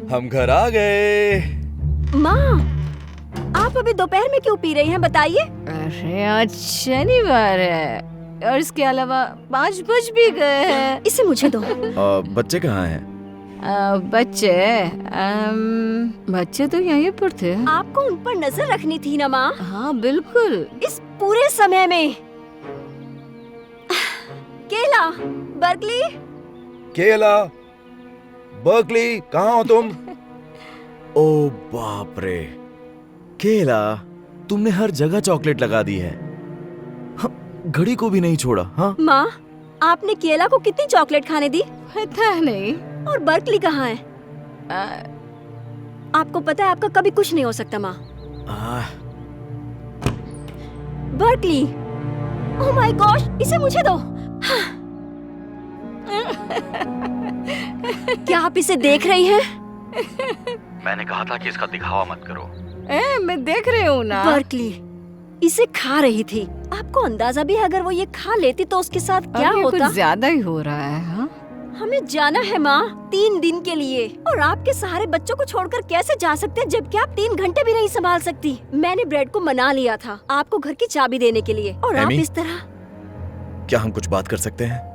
हम घर आ गए। माँ, आप अभी दोपहर में क्यों पी रही हैं, बताइए। अरे आज शनिवार है और इसके अलावा 5 बज भी गए हैं। इसे मुझे दो। बच्चे कहाँ हैं? बच्चे तो यहीं पर थे। आपको उन पर नजर रखनी थी ना माँ, हाँ बिल्कुल। इस पूरे समय में। केला, बर्कली। केला, बर्कली, कहाँ हो तुम? ओ बाप रे, केला, तुमने हर जगह चॉकलेट लगा दी है। घड़ी को भी नहीं छोड़ा। हाँ माँ, आपने केला को कितनी चॉकलेट खाने दी? पता नहीं। और बर्कली कहाँ है? आपको पता है आपका कभी कुछ नहीं हो सकता माँ। बर्कली, ओह माय गॉश, इसे मुझे दो। क्या आप इसे देख रही हैं? मैंने कहा था कि इसका दिखावा मत करो। मैं देख रही हूँ ना। बर्कली इसे खा रही थी। आपको अंदाजा भी है अगर वो ये खा लेती तो उसके साथ क्या अब ये होता? कुछ ज्यादा ही हो रहा है। हाँ? हमें जाना है माँ, 3 दिन के लिए, और आपके सहारे बच्चों को छोड़कर कैसे जा सकते हैं जबकि आप 3 घंटे भी नहीं संभाल सकती। मैंने ब्रेड को मना लिया था आपको घर की चाबी देने के लिए, और आप एमी? इस तरह। क्या हम कुछ बात कर सकते हैं?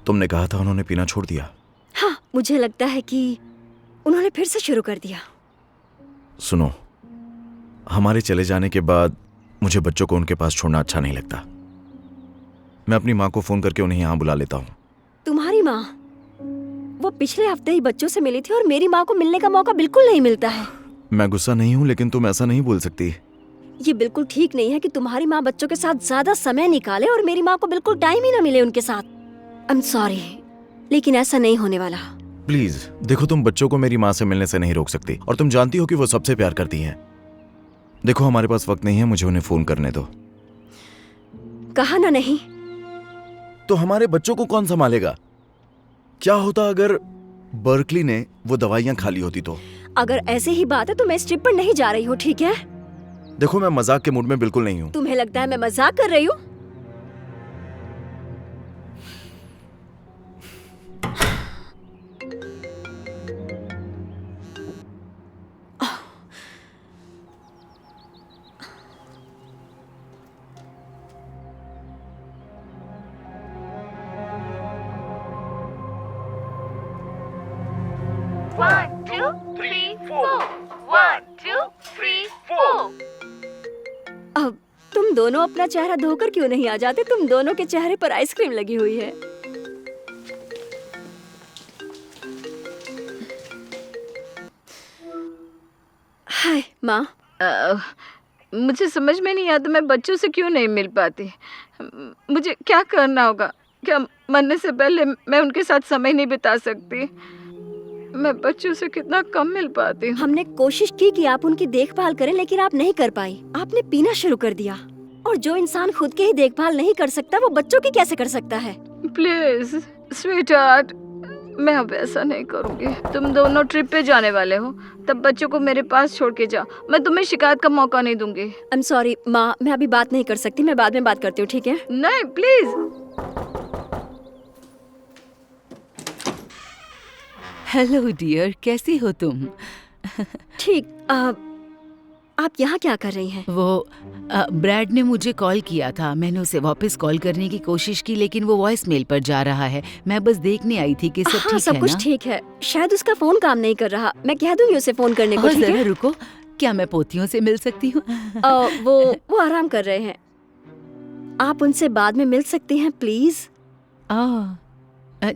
तुमने कहा था उन्होंने पीना छोड़ दिया। हाँ, मुझे लगता है कि उन्होंने फिर से शुरू कर दिया। सुनो, हमारे चले जाने के बाद मुझे बच्चों को उनके पास छोड़ना अच्छा नहीं लगता। मैं अपनी माँ को फोन करके उन्हें यहाँ बुला लेता हूँ। तुम्हारी माँ? वो पिछले हफ्ते ही बच्चों से मिली थी और मेरी माँ को मिलने का मौका बिल्कुल नहीं मिलता है। मैं गुस्सा नहीं हूँ, लेकिन तुम ऐसा नहीं बोल सकती। ये बिल्कुल ठीक नहीं है कि तुम्हारी माँ बच्चों के साथ ज्यादा समय निकाले और मेरी माँ को बिल्कुल टाइम ही ना मिले उनके साथ। आई एम सॉरी, लेकिन ऐसा नहीं होने वाला। प्लीज देखो, तुम बच्चों को मेरी माँ से मिलने से नहीं रोक सकती, और तुम जानती हो कि वो सबसे प्यार करती हैं। देखो, हमारे पास वक्त नहीं है, मुझे उन्हें फोन करने दो। कहा ना नहीं। तो हमारे बच्चों को कौन संभालेगा? क्या होता अगर बर्कली ने वो दवाइयाँ खा ली होती तो? अगर ऐसे ही बात है तो मैं इस ट्रिप पर नहीं जा रही हूँ, ठीक है? देखो, मैं मजाक के मूड में बिल्कुल नहीं हूँ। तुम्हें लगता है मैं मजाक कर रही हूँ? अब तुम दोनों अपना चेहरा धोकर क्यों नहीं आ जाते? तुम दोनों के चेहरे पर आइसक्रीम लगी हुई है। हाय माँ। मुझे समझ में नहीं आता मैं बच्चों से क्यों नहीं मिल पाती। मुझे क्या करना होगा? क्या मरने से पहले मैं उनके साथ समय नहीं बिता सकती? मैं बच्चों से कितना कम मिल पाती हूँ। हमने कोशिश की कि आप उनकी देखभाल करें, लेकिन आप नहीं कर पाई। आपने पीना शुरू कर दिया, और जो इंसान खुद की ही देखभाल नहीं कर सकता वो बच्चों की कैसे कर सकता है? प्लीज स्वीटहार्ट, मैं अब ऐसा नहीं करूँगी। तुम दोनों ट्रिप पे जाने वाले हो, तब बच्चों को मेरे पास छोड़ के जाओ। मैं तुम्हें शिकायत का मौका नहीं दूंगी। आई एम सॉरी माँ, मैं अभी बात नहीं कर सकती, मैं बाद में बात करती हूँ, ठीक है? नहीं प्लीज। हेलो डियर, कैसी हो तुम? ठीक। आप यहाँ क्या कर रही हैं? वो ब्रैड ने मुझे कॉल किया था। मैंने उसे वापस कॉल करने की कोशिश की, लेकिन वो वॉइस मेल पर जा रहा है। मैं बस देखने आई थी कि सब हाँ, ठीक सब है कुछ ना? ठीक है। शायद उसका फोन काम नहीं कर रहा। मैं कह दूंगी उसे फोन करने को, और ठीक जरा है? रुको, क्या मैं पोतियों से मिल सकती हूँ? वो आराम कर रहे हैं। आप उनसे बाद में मिल सकती हैं प्लीज?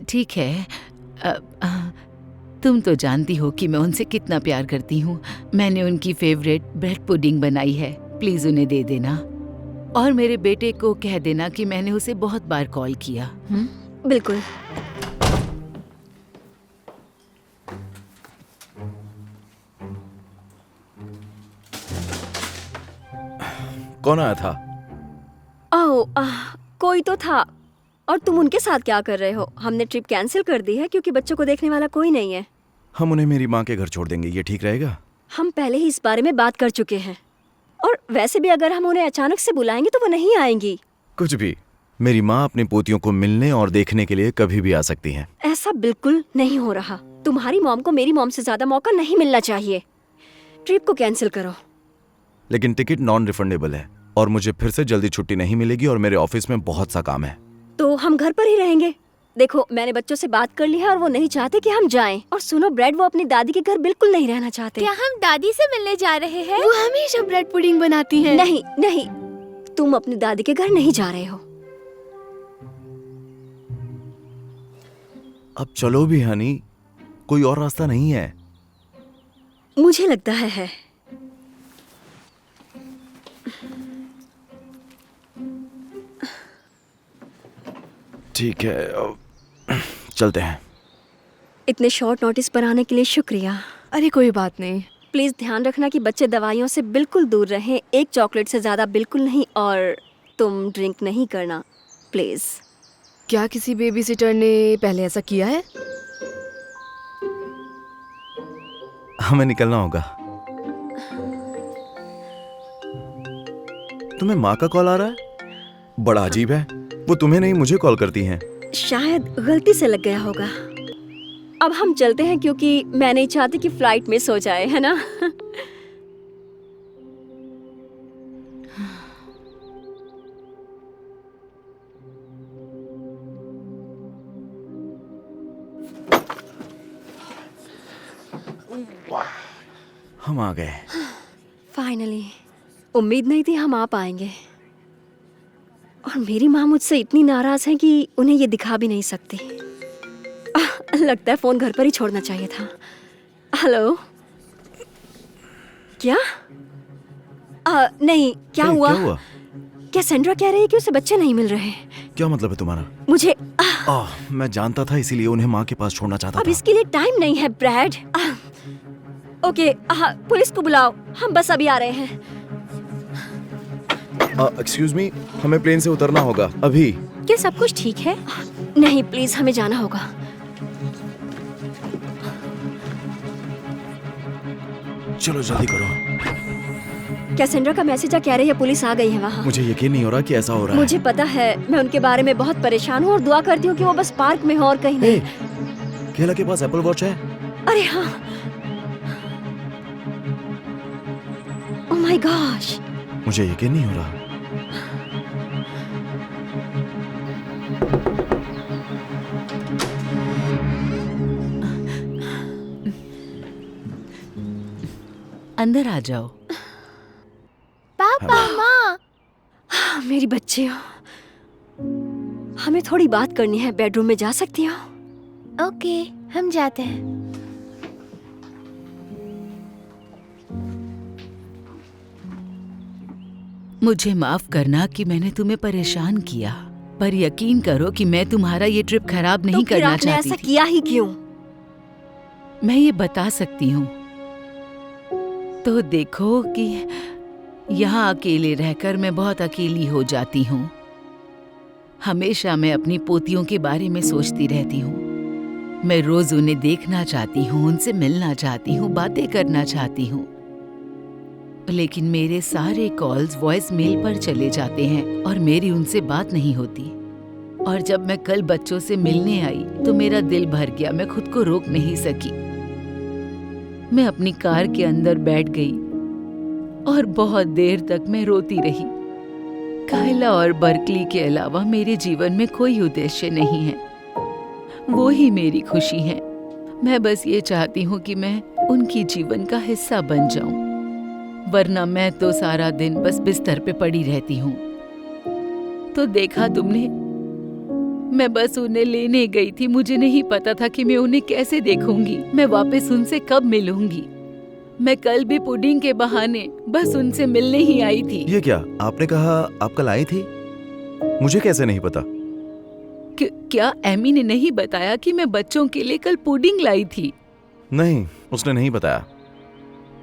ठीक है। तुम तो जानती हो कि मैं उनसे कितना प्यार करती हूँ। मैंने उनकी फेवरेट ब्रेड पुडिंग बनाई है, प्लीज उन्हें दे देना। और मेरे बेटे को कह देना कि मैंने उसे बहुत बार कॉल किया। बिल्कुल। कौन आया था? कोई तो था। और तुम उनके साथ क्या कर रहे हो? हमने ट्रिप कैंसिल कर दी है क्योंकि बच्चों को देखने वाला कोई नहीं है। हम उन्हें मेरी माँ के घर छोड़ देंगे, ये ठीक रहेगा? हम पहले ही इस बारे में बात कर चुके हैं। और वैसे भी अगर हम उन्हें अचानक से बुलाएंगे तो वो नहीं आएंगी। कुछ भी, मेरी माँ अपनी पोतियों को मिलने और देखने के लिए कभी भी आ सकती हैं। ऐसा बिल्कुल नहीं हो रहा। तुम्हारी मॉम को मेरी मॉम से ज्यादा मौका नहीं मिलना चाहिए। ट्रिप को कैंसिल करो। लेकिन टिकट नॉन रिफंडेबल है और मुझे फिर से जल्दी छुट्टी नहीं मिलेगी और मेरे ऑफिस में बहुत सा काम है। तो हम घर पर ही रहेंगे। देखो, मैंने बच्चों से बात कर ली है और वो नहीं चाहते कि हम जाएं। और सुनो ब्रेड, वो अपनी दादी के घर बिल्कुल नहीं रहना चाहते। क्या हम दादी से मिलने जा रहे हैं? वो हमेशा ब्रेड पुडिंग बनाती हैं। नहीं नहीं, तुम अपनी दादी के घर नहीं जा रहे हो। अब चलो भी हनी, कोई और रास्ता नहीं है। मुझे लगता है। ठीक है, चलते हैं। इतने शॉर्ट नोटिस पर आने के लिए शुक्रिया। अरे कोई बात नहीं। प्लीज ध्यान रखना कि बच्चे दवाइयों से बिल्कुल दूर रहें। एक चॉकलेट से ज्यादा बिल्कुल नहीं। और तुम ड्रिंक नहीं करना प्लीज। क्या किसी बेबी सिटर ने पहले ऐसा किया है? हमें निकलना होगा। तुम्हें माँ का कॉल आ रहा है? बड़ा अजीब है, वो तुम्हें नहीं मुझे कॉल करती हैं। शायद गलती से लग गया होगा। अब हम चलते हैं क्योंकि मैं नहीं चाहती कि फ्लाइट मिस हो जाए, है ना? हम आ गए। फाइनली। उम्मीद नहीं थी हम आ पाएंगे। और मेरी माँ मुझसे इतनी नाराज है कि उन्हें ये दिखा भी नहीं सकती। लगता है फोन घर पर ही छोड़ना चाहिए था। हेलो। क्या? नहीं, क्या हुआ? क्या हुआ? क्या सेंड्रा कह रही है कि उसे बच्चे नहीं मिल रहे? क्या मतलब है तुम्हारा? मुझे मैं जानता था, इसीलिए उन्हें माँ के पास छोड़ना चाहता अब था। इसके लिए टाइम नहीं है ब्रैड। ओके, पुलिस को बुलाओ, हम बस अभी आ रहे हैं। एक्सक्यूज मी, हमें प्लेन से उतरना होगा अभी। क्या सब कुछ ठीक है? नहीं प्लीज, हमें जाना होगा। चलो जल्दी करो। क्या सेंड्रा का मैसेज कह रही है पुलिस आ गई है वहाँ? मुझे यकीन नहीं हो रहा कि ऐसा हो रहा है। मुझे पता है, मैं उनके बारे में बहुत परेशान हूँ और दुआ करती हूँ कि वो बस पार्क में हो और कहीं नहीं। केला के पास एप्पल वॉच है? अरे हाँ। Oh my gosh. मुझे यकीन नहीं हो रहा। अंदर आ जाओ। पापा, माँ। मेरी बच्चियों, हमें थोड़ी बात करनी है। बेडरूम में जा सकती हो? ओके, हम जाते हैं। मुझे माफ करना कि मैंने तुम्हें परेशान किया, पर यकीन करो कि मैं तुम्हारा ये ट्रिप खराब नहीं तो फिर करना आपने चाहती ऐसा थी। किया ही क्यों? मैं ये बता सकती हूँ। तो देखो कि यहाँ अकेले रहकर मैं बहुत अकेली हो जाती हूँ। हमेशा मैं अपनी पोतियों के बारे में सोचती रहती हूँ। मैं रोज उन्हें देखना चाहती हूँ, उनसे मिलना चाहती हूँ, बातें करना चाहती हूँ, लेकिन मेरे सारे कॉल्स वॉइस मेल पर चले जाते हैं और मेरी उनसे बात नहीं होती। और जब मैं कल बच्चों से मिलने आई तो मेरा दिल भर गया, मैं खुद को रोक नहीं सकी। मैं अपनी कार के अंदर बैठ गई और बहुत देर तक मैं रोती रही। कायला और बर्कली के अलावा मेरे जीवन में कोई उद्देश्य नहीं है, वो ही मेरी खुशी है। मैं बस ये चाहती हूँ कि मैं उनकी जीवन का हिस्सा बन जाऊं, वरना मैं तो सारा दिन बस बिस्तर पे पड़ी रहती हूँ। तो देखा तुमने, मैं बस उन्हें लेने गई थी। मुझे नहीं पता था कि मैं उन्हें कैसे देखूंगी, मैं वापस उनसे कब मिलूंगी। मैं कल भी पुडिंग के बहाने बस उनसे मिलने ही आई थी। ये क्या आपने कहा आप कल आई थी? मुझे कैसे नहीं पता? क्या एमी ने नहीं बताया कि मैं बच्चों के लिए कल पुडिंग लाई थी? नहीं, उसने नहीं बताया।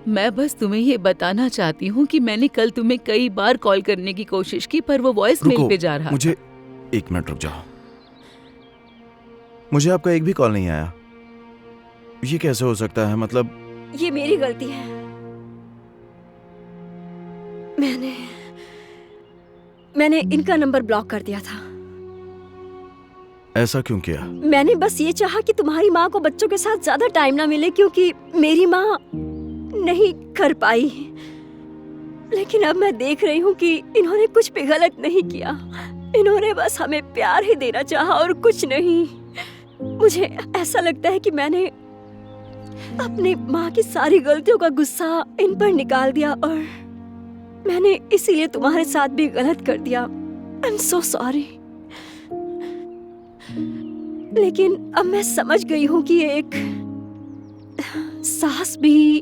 मैं बस तुम्हें ये बताना चाहती हूँ कि मैंने कल तुम्हें कई बार कॉल करने की कोशिश की, पर वो वॉइस मेल पे जा रहा मुझे 1 मिनट रुक जाओ। मुझे आपका एक भी कॉल नहीं आया। ये कैसे हो सकता है? मतलब ये मेरी गलती है। मैंने इनका नंबर ब्लॉक कर दिया था। ऐसा क्यों किया? मैंने बस ये चाहा कि तुम्हारी माँ को बच्चों के साथ ज्यादा टाइम ना मिले, क्योंकि मेरी माँ नहीं कर पाई। लेकिन अब मैं देख रही हूँ कि इन्होंने कुछ भी गलत नहीं किया। इन्होंने बस हमें प्यार ही देना चाहा और कुछ नहीं। मुझे ऐसा लगता है कि मैंने अपनी माँ की सारी गलतियों का गुस्सा इन पर निकाल दिया और मैंने इसीलिए तुम्हारे साथ भी गलत कर दिया। I am so sorry. लेकिन अब मैं समझ गई हूँ कि एक सास भी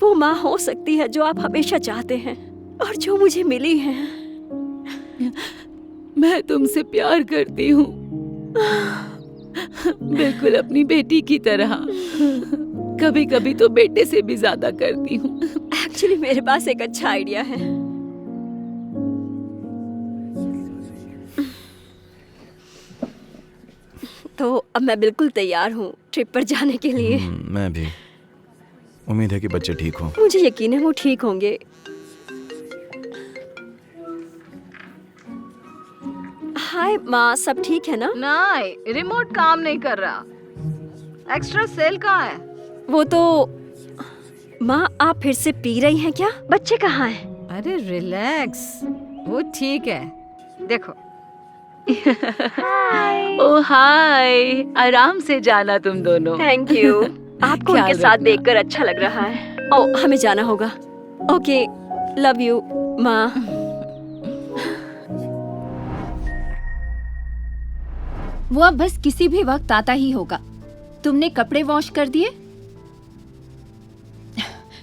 वो माँ हो सकती है जो आप हमेशा चाहते हैं और जो मुझे मिली है। मैं तुमसे प्यार करती हूँ, बिल्कुल अपनी बेटी की तरह। कभी कभी तो बेटे से भी ज्यादा करती हूँ। एक्चुअली मेरे पास एक अच्छा आइडिया है। तो अब मैं बिल्कुल तैयार हूँ ट्रिप पर जाने के लिए। मैं भी। उम्मीद है कि बच्चे ठीक हों। मुझे यकीन है वो ठीक होंगे। हाय माँ, सब ठीक है ना? नहीं, रिमोट काम नहीं कर रहा। एक्स्ट्रा सेल कहाँ है? वो तो माँ, आप फिर से पी रही हैं क्या? बच्चे कहाँ हैं? अरे रिलैक्स, वो ठीक है। देखो। ओ हाय, आराम से जाना तुम दोनों। Thank you. आपको ख्याल उनके साथ रखना। देखकर अच्छा लग रहा है। ओ, हमें जाना होगा। ओके, लव यू माँ। वो अब बस किसी भी वक्त आता ही होगा। तुमने कपड़े वॉश कर दिए?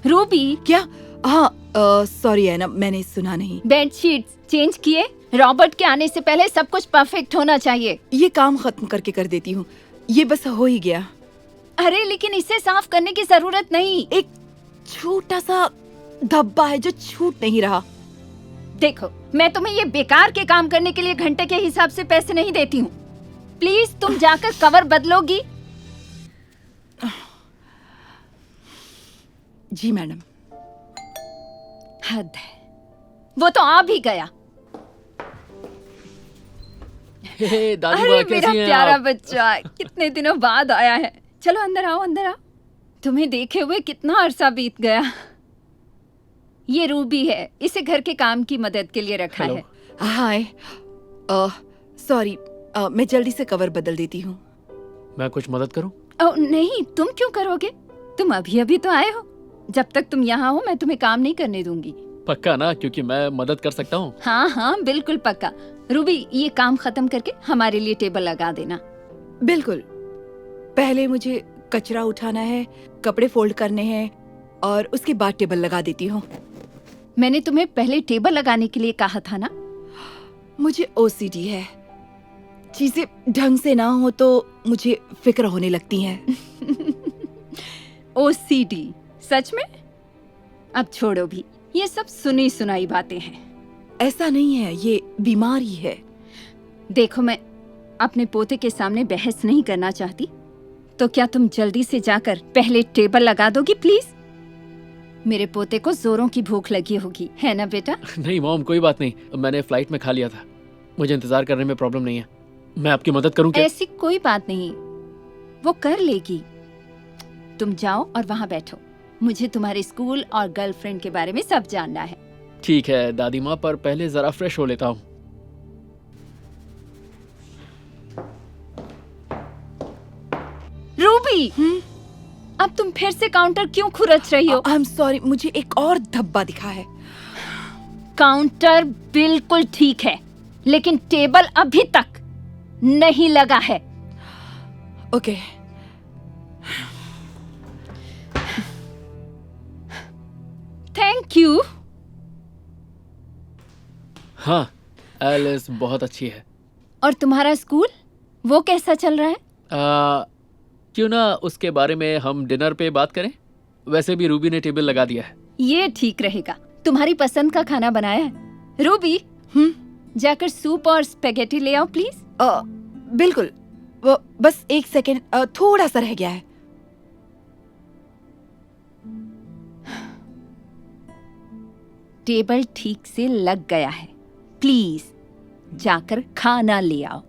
रूबी, क्या? हाँ, सॉरी है ना, मैंने सुना नहीं। बेडशीट्स चेंज किए? रॉबर्ट के आने से पहले सब कुछ परफेक्ट होना चाहिए। ये काम खत्म करके कर देती हूँ, ये बस हो ही गया। अरे लेकिन इसे साफ करने की जरूरत नहीं। एक छोटा सा धब्बा है जो छूट नहीं रहा। देखो, मैं तुम्हें ये बेकार के काम करने के लिए घंटे के हिसाब से पैसे नहीं देती हूँ। प्लीज तुम जाकर कवर बदलोगी? जी मैडम। हद है, वो तो आ भी गया। दादी अरे माँ कैसी मेरा हैं प्यारा आप? बच्चा, कितने दिनों बाद आया है। चलो अंदर आओ, अंदर आओ। तुम्हें देखे हुए कितना अरसा बीत गया। ये रूबी है, इसे घर के काम की मदद के लिए रखा हेलो। है। हाय, सॉरी, मैं जल्दी से कवर बदल देती हूँ। मैं कुछ मदद करूं? ओ नहीं, तुम क्यों करोगे? तुम अभी अभी तो आए हो। जब तक तुम यहाँ हो मैं तुम्हें काम नहीं करने दूंगी। पक्का ना? क्योंकि मैं मदद कर सकता हूँ। हाँ हाँ बिल्कुल पक्का। रूबी, ये काम खत्म करके हमारे लिए टेबल लगा देना। बिल्कुल। पहले मुझे कचरा उठाना है, कपड़े फोल्ड करने हैं और उसके बाद टेबल लगा देती हूँ। मैंने तुम्हें पहले टेबल लगाने के लिए कहा था ना। मुझे ओसीडी है, चीजें ढंग से ना हो तो मुझे फिक्र होने लगती है। ओसीडी? सच में? अब छोड़ो भी, ये सब सुनी सुनाई बातें हैं। ऐसा नहीं है, ये बीमारी है। देखो, मैं अपने पोते के सामने बहस नहीं करना चाहती, तो क्या तुम जल्दी से जाकर पहले टेबल लगा दोगी प्लीज? मेरे पोते को जोरों की भूख लगी होगी, है ना बेटा? नहीं मॉम, कोई बात नहीं, मैंने फ्लाइट में खा लिया था। मुझे इंतजार करने में प्रॉब्लम नहीं है। मैं आपकी मदद करूं क्या? ऐसी कोई बात नहीं, वो कर लेगी। तुम जाओ और वहाँ बैठो। मुझे तुम्हारे स्कूल और गर्लफ्रेंड के बारे में सब जानना है। ठीक है दादी माँ, पर पहले जरा फ्रेश हो लेता हूँ। रूबी, अब तुम फिर से काउंटर क्यों खुरच रही हो? आई एम सॉरी, मुझे एक और धब्बा दिखा है। काउंटर बिल्कुल ठीक है, लेकिन टेबल अभी तक नहीं लगा है। ओके। Thank you. हाँ, एलिस बहुत अच्छी है। और तुम्हारा स्कूल, वो कैसा चल रहा है? क्यों ना उसके बारे में हम डिनर पे बात करें? वैसे भी रूबी ने टेबल लगा दिया है। ये ठीक रहेगा। तुम्हारी पसंद का खाना बनाया है। रूबी, जाकर सूप और स्पेगेटी ले आओ प्लीज। बिल्कुल। वो बस एक सेकेंड, थोड़ा सा रह गया है। टेबल ठीक से लग गया है। प्लीज जाकर खाना ले आओ।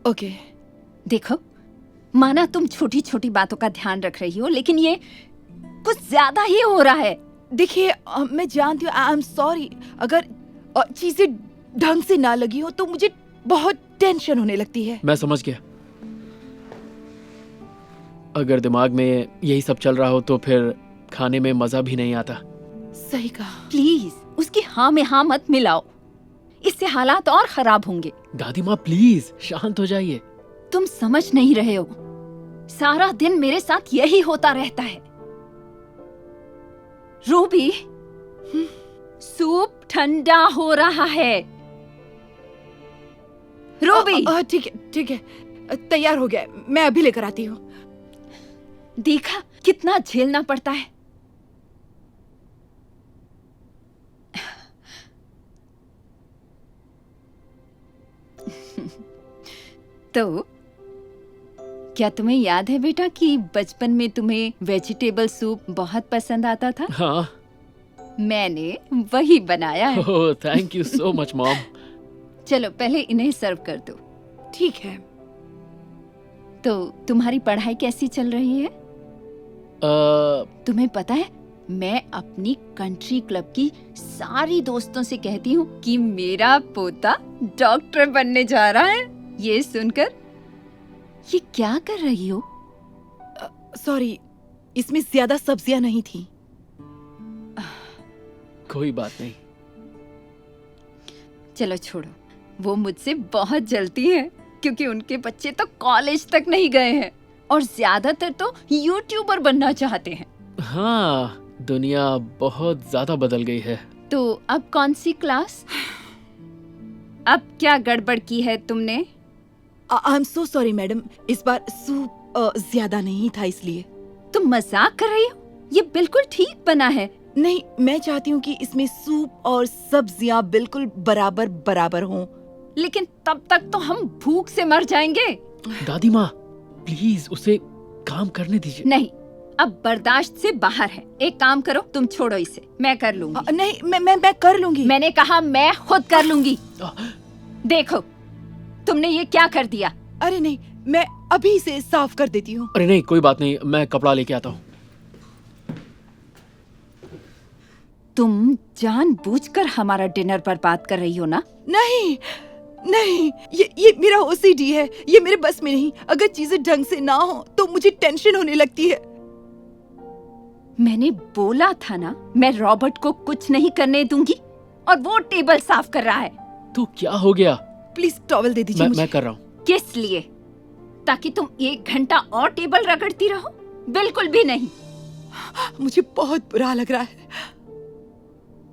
ओके। देखो, माना तुम छोटी छोटी बातों का ध्यान रख रही हो, लेकिन ये कुछ ज्यादा ही हो रहा है। देखिए मैं जानती हूँ, आई एम सॉरी। अगर चीजें ढंग से ना लगी हो तो मुझे बहुत टेंशन होने लगती है। मैं समझ गया। अगर दिमाग में यही सब चल रहा हो तो फिर खाने में मजा भी नहीं आता। सही कहा। प्लीज उसकी हाँ में हाँ मत मिलाओ, इससे हालात और खराब होंगे। दादी माँ प्लीज शांत हो जाइए। तुम समझ नहीं रहे हो, सारा दिन मेरे साथ यही होता रहता है। रूबी, सूप ठंडा हो रहा है। रूबी, ठीक है, तैयार हो गया है। मैं अभी लेकर आती हूँ। देखा कितना झेलना पड़ता है। तो क्या तुम्हें याद है बेटा कि बचपन में तुम्हें वेजिटेबल सूप बहुत पसंद आता था? हाँ। मैंने वही बनाया है। Oh thank you so much mom. चलो पहले इन्हें सर्व कर दो। ठीक है। तो तुम्हारी पढ़ाई कैसी चल रही है? तुम्हें पता है, मैं अपनी कंट्री क्लब की सारी दोस्तों से कहती हूँ कि मेरा पोता डॉक्टर बनने जा रहा है। ये सुनकर ये क्या कर रही हो? सॉरी, इसमें ज्यादा सब्जियां नहीं थी। कोई बात नहीं। चलो छोड़ो, वो मुझसे बहुत जलती है क्योंकि उनके बच्चे तो कॉलेज तक नहीं गए हैं और ज्यादातर तो यूट्यूबर बनना चाहते हैं। हाँ, दुनिया बहुत ज्यादा बदल गई है। तो अब कौन सी क्लास? अब क्या गड़बड़ की है तुमने? I am so sorry madam, इस बार सूप ज्यादा नहीं था इसलिए। तुम मजाक कर रही हो? ये बिल्कुल ठीक बना है। नहीं, मैं चाहती हूँ कि इसमें सूप और सब्जियां बिल्कुल बराबर बराबर हों। लेकिन तब तक तो हम भूख से मर जाएंगे। दादी माँ प्लीज उसे काम करने दीजिए। नहीं, अब बर्दाश्त से बाहर है। एक काम करो, तुम छोड़ो इसे, मैं कर लूंगी। नहीं, मैं कर लूंगी। मैंने कहा मैं खुद कर लूंगी। देखो तुमने ये क्या कर दिया। अरे नहीं, मैं अभी इसे साफ कर देती हूँ। अरे नहीं, कोई बात नहीं, मैं कपड़ा लेके आता हूँ। तुम जानबूझकर हमारा डिनर बर्बाद कर रही हो ना? नहीं, ये मेरा ओसीडी है, ये मेरे बस में नहीं। अगर चीजें ढंग से ना हो तो मुझे टेंशन होने लगती है। मैंने बोला था ना, मैं रॉबर्ट को कुछ नहीं करने दूंगी, और वो टेबल साफ कर रहा है। तो क्या हो गया? प्लीज टॉवल दे दीजिए मुझे। मैं कर रहा हूँ। किस लिए? ताकि तुम 1 घंटा और टेबल रगड़ती रहो? बिल्कुल भी नहीं। मुझे बहुत बुरा लग रहा है।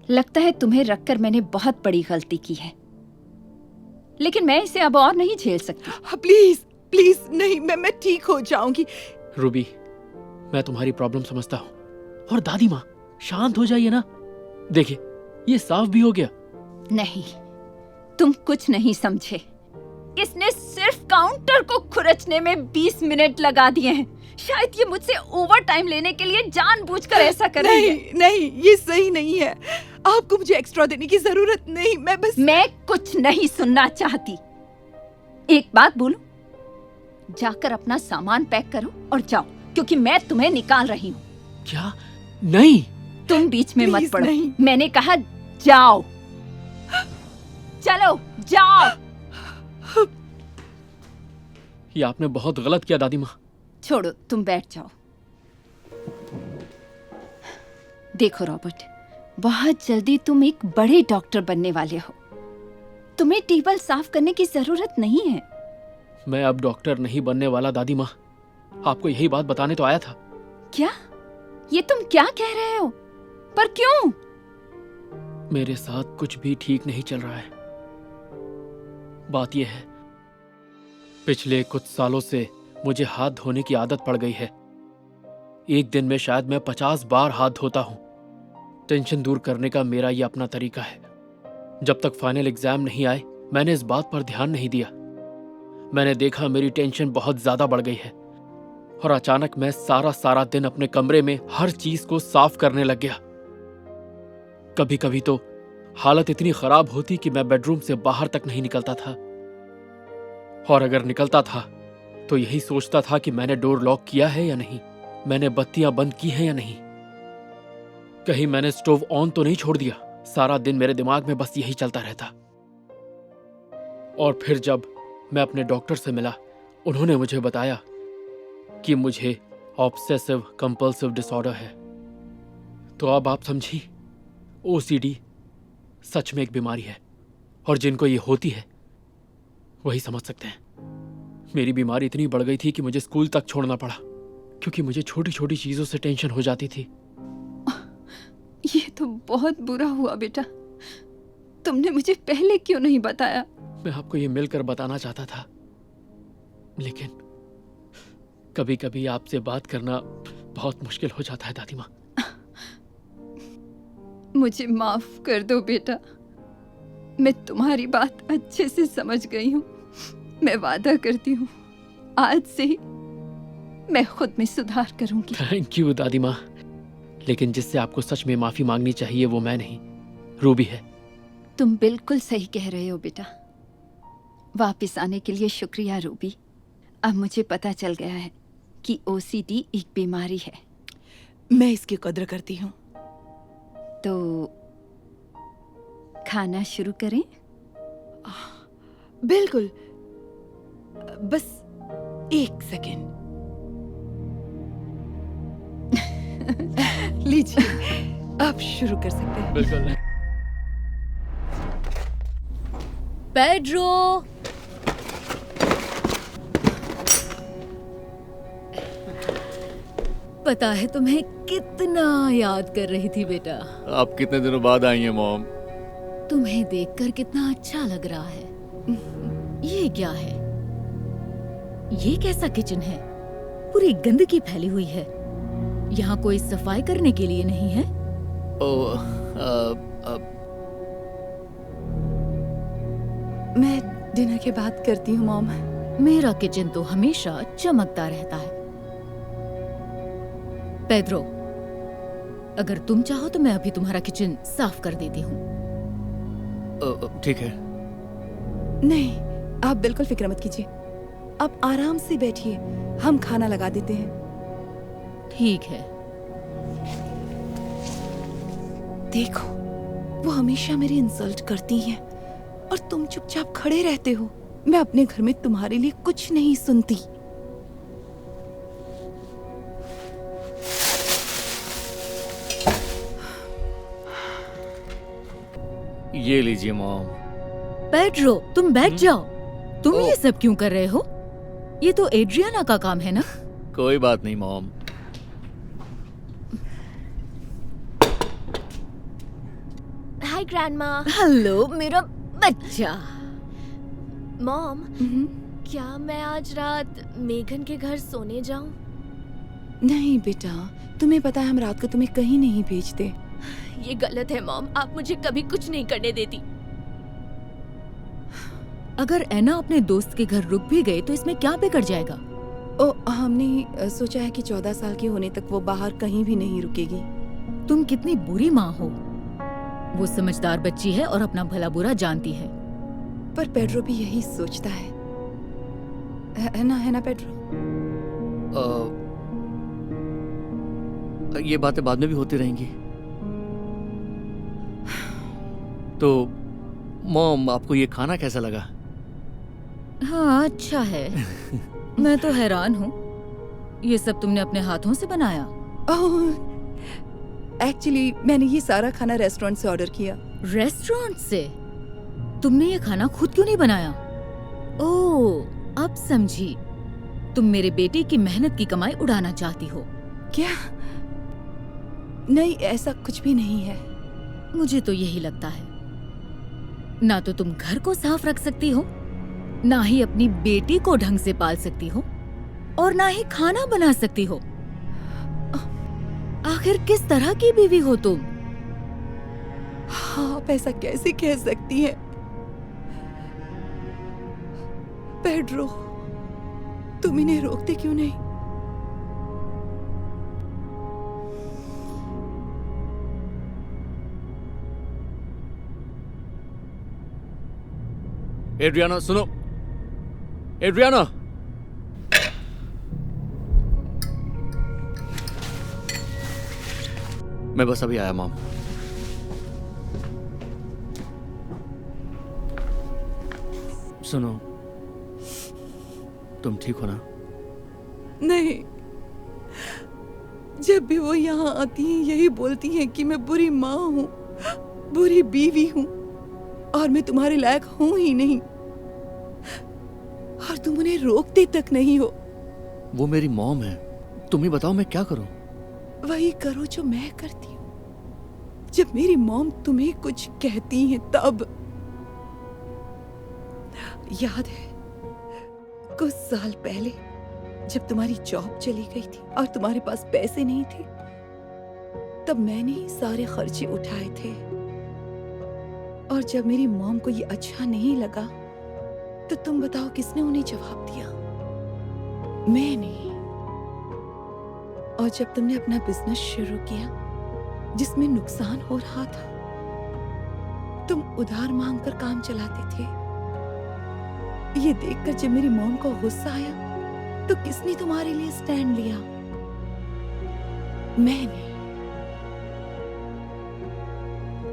लगता है तुम्हें रखकर मैंने बहुत बड़ी गलती की है, लेकिन मैं इसे अब और नहीं झेल सकती। प्लीज नहीं, मैं ठीक हो जाऊंगी। रूबी, मैं तुम्हारी प्रॉब्लम समझता हूँ। और दादी माँ शांत हो जाइए ना। देखिए ये साफ भी हो गया। नहीं, तुम कुछ नहीं समझे। इसने सिर्फ काउंटर को खुरचने में 20 मिनट लगा दिए हैं। शायद ये मुझसे ओवर टाइम लेने के लिए जानबूझकर ऐसा कर रही है। नहीं, ये सही नहीं है। आपको मुझे एक्स्ट्रा देने की जरूरत नहीं। मैं कुछ नहीं सुनना चाहती। एक बात बोलूं, जाकर अपना सामान पैक करो और जाओ, क्योंकि मैं तुम्हें निकाल रही हूँ। क्या? नहीं, तुम बीच में मत पड़ो। नहीं। मैंने कहा जाओ। चलो जाओ। ये आपने बहुत गलत किया दादी माँ। छोड़ो, तुम बैठ जाओ। देखो रॉबर्ट, बहुत जल्दी तुम एक बड़े डॉक्टर बनने वाले हो। तुम्हें टेबल साफ करने की जरूरत नहीं है। मैं अब डॉक्टर नहीं बनने वाला दादी माँ। आपको यही बात बताने तो आया था। क्या? ये तुम क्या कह रहे हो? पर क्यों? मेरे साथ कुछ भी ठीक नहीं चल रहा है। बात यह है, पिछले कुछ सालों से मुझे हाथ धोने की आदत पड़ गई है। एक दिन में शायद मैं 50 बार हाथ धोता हूं। टेंशन दूर करने का मेरा ये अपना तरीका है। जब तक फाइनल एग्जाम नहीं आए मैंने इस बात पर ध्यान नहीं दिया। मैंने देखा मेरी टेंशन बहुत ज्यादा बढ़ गई है और अचानक मैं सारा दिन अपने कमरे में हर चीज को साफ करने लग गया। कभी कभी तो हालत इतनी खराब होती कि मैं बेडरूम से बाहर तक नहीं निकलता था, और अगर निकलता था तो यही सोचता था कि मैंने डोर लॉक किया है या नहीं, मैंने बत्तियां बंद की हैं या नहीं, कहीं मैंने स्टोव ऑन तो नहीं छोड़ दिया। सारा दिन मेरे दिमाग में बस यही चलता रहता। और फिर जब मैं अपने डॉक्टर से मिला, उन्होंने मुझे बताया कि मुझे ऑब्सेसिव कंपल्सिव डिसऑर्डर है। तो अब आप समझी, ओसीडी सच में एक बीमारी है, और जिनको ये होती है वही समझ सकते हैं। मेरी बीमारी इतनी बढ़ गई थी कि मुझे स्कूल तक छोड़ना पड़ा, क्योंकि मुझे छोटी छोटी चीजों से टेंशन हो जाती थी। ये तो बहुत बुरा हुआ बेटा, तुमने मुझे पहले क्यों नहीं बताया? मैं आपको ये मिलकर बताना चाहता था, लेकिन कभी कभी आपसे बात करना बहुत मुश्किल हो जाता है दादी माँ। मुझे माफ कर दो बेटा, मैं तुम्हारी बात अच्छे से समझ गई हूँ। मैं वादा करती हूँ आज से ही मैं खुद में सुधार करूंगी। थैंक यू दादी माँ, लेकिन जिससे आपको सच में माफी मांगनी चाहिए वो मैं नहीं, रूबी है। तुम बिल्कुल सही कह रहे हो बेटा। वापस आने के लिए शुक्रिया रूबी। अब मुझे पता चल गया है कि ओसीडी एक बीमारी है। मैं इसकी कद्र करती हूँ। तो खाना शुरू करें? बिल्कुल, बस एक सेकेंड। लीजिए, आप शुरू कर सकते हैं। बिल्कुल नहीं। पेड्रो, पता है तुम्हें कितना याद कर रही थी बेटा। आप कितने दिनों बाद आई हैं मॉम? तुम्हें देखकर कितना अच्छा लग रहा है। ये क्या है? ये कैसा किचन है? पूरी गंदगी फैली हुई है। यहाँ कोई सफाई करने के लिए नहीं है? मैं डिनर के बाद करती हूँ मॉम। मेरा किचन तो हमेशा चमकता रहता है। पेड्रो, अगर तुम चाहो तो मैं अभी तुम्हारा किचन साफ कर देती हूँ। ठीक है। नहीं, आप बिल्कुल फिक्र मत कीजिए। आप आराम से बैठिए, हम खाना लगा देते हैं। ठीक है। देखो, वो हमेशा मेरी इंसल्ट करती हैं और तुम चुपचाप खड़े रहते हो। मैं अपने घर में तुम्हारे लिए कुछ नहीं सुनती। ये लीजिए मॉम। पेड्रो, तुम बैठ जाओ। तुम ये सब क्यों कर रहे हो? ये तो एड्रियाना का काम है ना? कोई बात नहीं मॉम। हाय ग्रैंडमा। हेलो मेरा बच्चा। मॉम, क्या मैं आज रात मेघन के घर सोने जाऊं? नहीं बेटा, तुम्हें पता है हम रात को तुम्हें कहीं नहीं भेजते। ये गलत है मॉम, आप मुझे कभी कुछ नहीं करने देती। अगर एना अपने दोस्त के घर रुक भी गए तो इसमें क्या बिगड़ जाएगा? ओ, हमने सोचा है कि 14 साल की होने तक वो बाहर कहीं भी नहीं रुकेगी। तुम कितनी बुरी माँ हो। वो समझदार बच्ची है और अपना भला बुरा जानती है। पर पेड्रो भी यही सोचता है ना पेड्रो? ये बातें बाद में भी होती रहेंगी। तो मॉम, आपको ये खाना कैसा लगा? हाँ, अच्छा है। मैं तो हैरान हूँ, ये सब तुमने अपने हाथों से बनाया? एक्चुअली मैंने ये सारा खाना रेस्टोरेंट से ऑर्डर किया। रेस्टोरेंट से? तुमने ये खाना खुद क्यों नहीं बनाया? ओह, अब समझी। तुम मेरे बेटे की मेहनत की कमाई उड़ाना चाहती हो। क्या? नहीं, ऐसा कुछ भी नहीं है। मुझे तो यही लगता है। ना तो तुम घर को साफ रख सकती हो, ना ही अपनी बेटी को ढंग से पाल सकती हो, और ना ही खाना बना सकती हो। आखिर किस तरह की बीवी हो तुम? हाँ, आप ऐसा कैसे कह सकती हैं? पेड्रो, तुम इन्हें रोकते क्यों नहीं? एड्रियाना सुनो, एड्रियाना। मैं बस अभी आया मॉम। सुनो, तुम ठीक हो ना? नहीं, जब भी वो यहाँ आती हैं यही बोलती हैं कि मैं बुरी माँ हूँ, बुरी बीवी हूँ और मैं तुम्हारे लायक हूँ ही नहीं, और तुम उन्हें रोकते तक नहीं हो। वो मेरी मॉम है, तुम ही बताओ मैं क्या करूं? वही करो जो मैं करती हूँ। जब मेरी मॉम तुम्हें कुछ कहती हैं तब याद है कुछ साल पहले जब तुम्हारी जॉब चली गई थी और तुम्हारे पास पैसे नहीं थे, तब मैंने ही सारे खर्चे उठाए थे। और जब मेरी मॉम को ये अच्छा नहीं लगा तो तुम बताओ किसने उन्हें जवाब दिया? मैंने। और जब तुमने अपना बिजनेस शुरू किया जिसमें नुकसान हो रहा था, तुम उधार मांगकर काम चलाते थे। ये देखकर जब मेरी मॉम को गुस्सा आया तो किसने तुम्हारे लिए स्टैंड लिया? मैंने।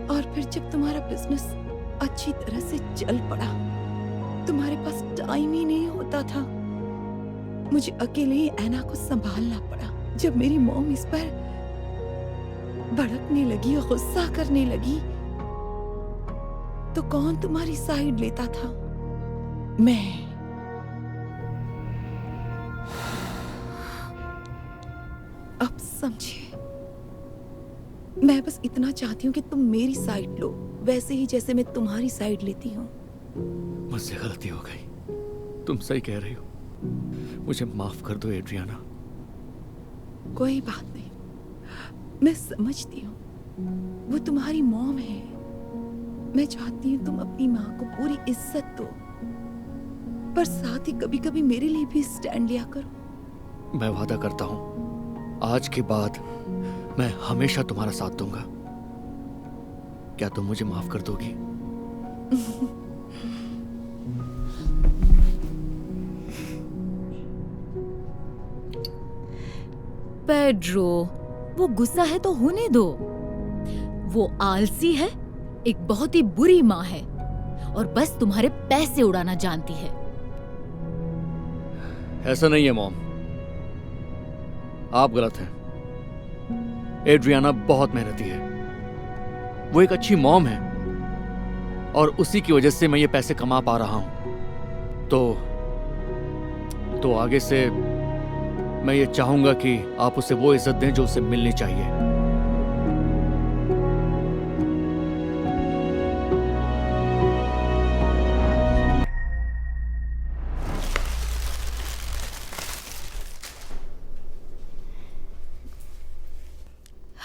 और फिर जब तुम्हारा बिजनेस अच्छी तरह से चल पड़ा, तुम्हारे पास टाइम ही नहीं होता था। मुझे अकेले ही ऐना को संभालना पड़ा। जब मेरी मॉम इस पर भड़कने लगी और गुस्सा करने लगी तो कौन तुम्हारी साइड लेता था? मैं। अब समझिए, मैं बस इतना चाहती हूँ कि तुम मेरी साइड लो, वैसे ही जैसे मैं तुम्हारी साइड लेती हूँ। मुझसे गलती हो गई, तुम सही कह रही हो, मुझे माफ कर दो एड्रियाना। कोई बात नहीं, मैं समझती हूँ, वो तुम्हारी मॉम है। मैं चाहती हूँ तुम अपनी माँ को पूरी इज्जत दो, पर साथ ही कभी कभी मेरे लिए भी स्टैंड लिया करो। मैं वादा करता हूँ, आज के बाद मैं हमेशा तुम्हारा साथ दूंगा। क्या तुम मुझे माफ कर दोगी? पेड्रो, वो गुस्सा है तो होने दो। वो आलसी है, एक बहुत ही बुरी माँ है और बस तुम्हारे पैसे उड़ाना जानती है। ऐसा नहीं है मॉम, आप गलत हैं। एड्रियाना बहुत मेहनती है, वो एक अच्छी मॉम है और उसी की वजह से मैं ये पैसे कमा पा रहा हूं। तो आगे से मैं ये चाहूंगा कि आप उसे वो इज्जत दें जो उसे मिलनी चाहिए।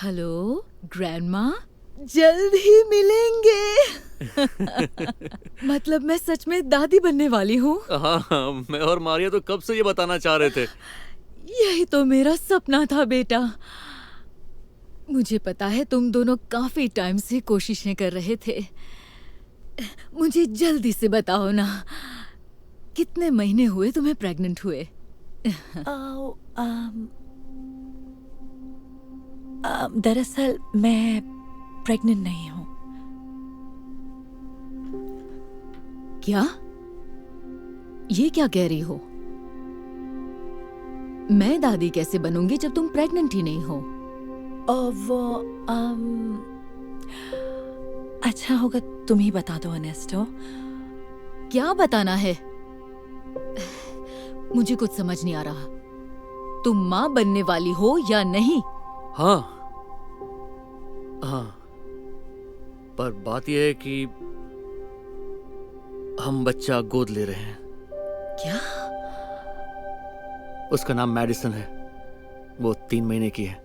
हेलो ग्रैंडमा, जल्द ही मिलेंगे। मतलब मैं सच में दादी बनने वाली हूँ। हाँ, मैं और मारिया तो कब से ये बताना चाह रहे थे। यही तो मेरा सपना था बेटा। मुझे पता है तुम दोनों काफी टाइम से कोशिशें कर रहे थे। मुझे जल्दी से बताओ ना, कितने महीने हुए तुम्हें प्रेग्नेंट हुए? दरअसल मैं प्रेग्नेंट नहीं हूँ। क्या? ये क्या कह रही हो? मैं दादी कैसे बनूंगी जब तुम प्रेग्नेंट ही नहीं हो? वो अच्छा होगा तुम ही बता दो अनेस्टो। क्या बताना है? मुझे कुछ समझ नहीं आ रहा। तुम माँ बनने वाली हो या नहीं? हाँ, पर बात यह है कि हम बच्चा गोद ले रहे हैं। क्या? उसका नाम मैडिसन है, वो 3 महीने की है।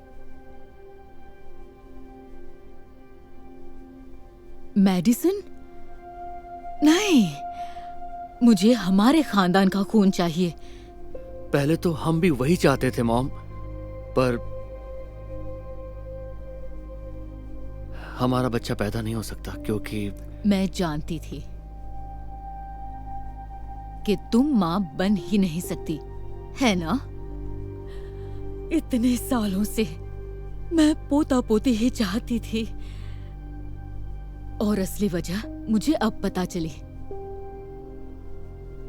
मेडिसिन? नहीं, मुझे हमारे खानदान का खून चाहिए। पहले तो हम भी वही चाहते थे मॉम, पर हमारा बच्चा पैदा नहीं हो सकता क्योंकि मैं जानती थी। कि तुम माँ बन ही नहीं सकती, है ना? इतने सालों से मैं पोता पोती ही चाहती थी, और असली वजह मुझे अब पता चली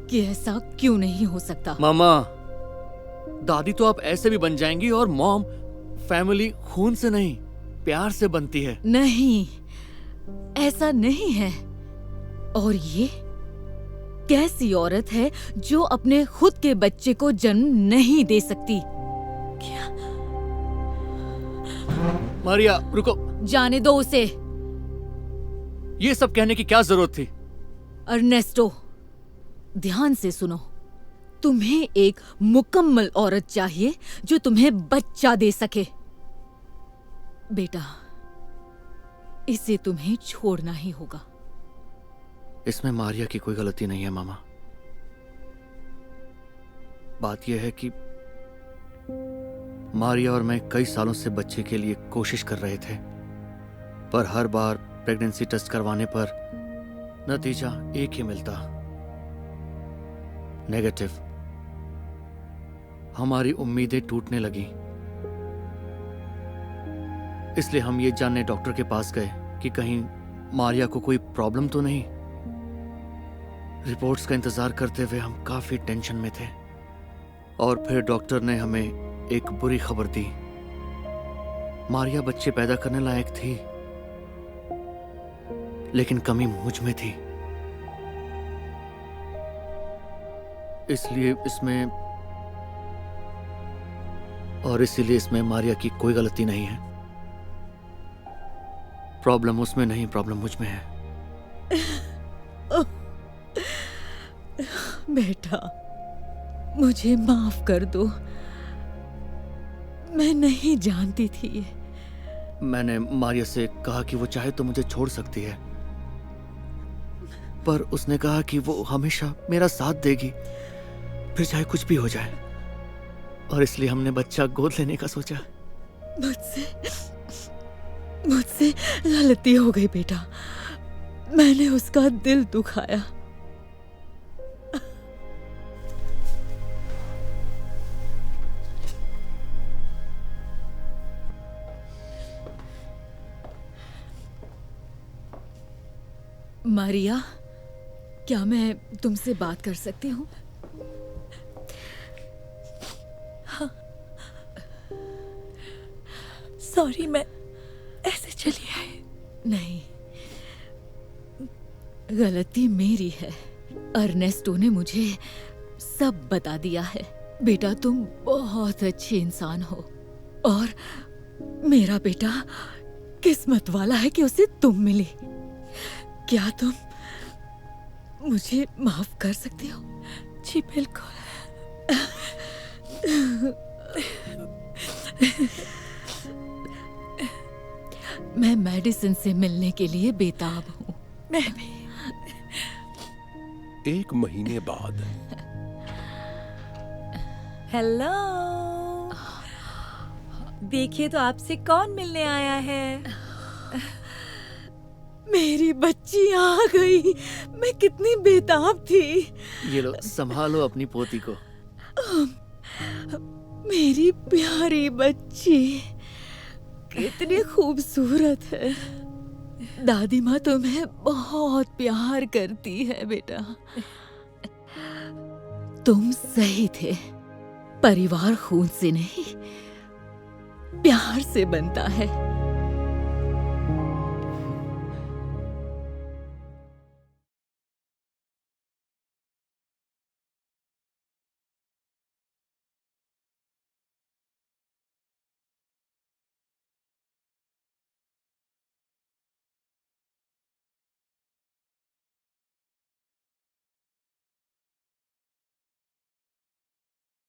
कि ऐसा क्यों नहीं हो सकता। मामा, दादी तो आप ऐसे भी बन जाएंगी, और मॉम फैमिली खून से नहीं प्यार से बनती है। नहीं, ऐसा नहीं है। और ये कैसी औरत है जो अपने खुद के बच्चे को जन्म नहीं दे सकती? मारिया रुको, जाने दो उसे। ये सब कहने की क्या जरूरत थी? अर्नेस्टो, ध्यान से सुनो। तुम्हें एक मुकम्मल औरत चाहिए जो तुम्हें बच्चा दे सके। बेटा, इसे तुम्हें छोड़ना ही होगा। इसमें मारिया की कोई गलती नहीं है मामा। बात यह है कि मारिया और मैं कई सालों से बच्चे के लिए कोशिश कर रहे थे, पर हर बार प्रेगनेंसी टेस्ट करवाने पर नतीजा एक ही मिलता, नेगेटिव। हमारी उम्मीदें टूटने लगी, इसलिए हम ये जानने डॉक्टर के पास गए कि कहीं मारिया को कोई प्रॉब्लम तो नहीं। रिपोर्ट्स का इंतजार करते हुए हम काफी टेंशन में थे, और फिर डॉक्टर ने हमें एक बुरी खबर दी। मारिया बच्चे पैदा करने लायक थी, लेकिन कमी मुझ में थी। इसीलिए इसमें मारिया की कोई गलती नहीं है। प्रॉब्लम उसमें नहीं, प्रॉब्लम मुझ में है। बेटा, मुझे माफ कर दो। मैं नहीं जानती थी। मैंने मारिया से कहा कि वो चाहे तो मुझे छोड़ सकती है, पर उसने कहा कि वो हमेशा मेरा साथ देगी, फिर चाहे कुछ भी हो जाए। और इसलिए हमने बच्चा गोद लेने का सोचा। मुझसे गलती हो गई बेटा। मैंने उसका दिल दुखाया। मारिया, क्या मैं तुमसे बात कर सकती हूँ? सॉरी, मैं ऐसे चली आई। नहीं, गलती मेरी है। अर्नेस्टो ने मुझे सब बता दिया है। बेटा, तुम बहुत अच्छे इंसान हो, और मेरा बेटा किस्मत वाला है कि उसे तुम मिली। क्या तुम मुझे माफ कर सकते हो? जी बिल्कुल। मैं मेडिसिन से मिलने के लिए बेताब हूँ। मैं भी। 1 महीने बाद। हेलो, देखिए तो आपसे कौन मिलने आया है। मेरी बच्ची आ गई। मैं कितनी बेताब थी। ये लो, संभालो अपनी पोती को। मेरी प्यारी बच्ची कितनी खूबसूरत है। दादी माँ तुम्हें बहुत प्यार करती है बेटा। तुम सही थे। परिवार खून से नहीं, प्यार से बनता है।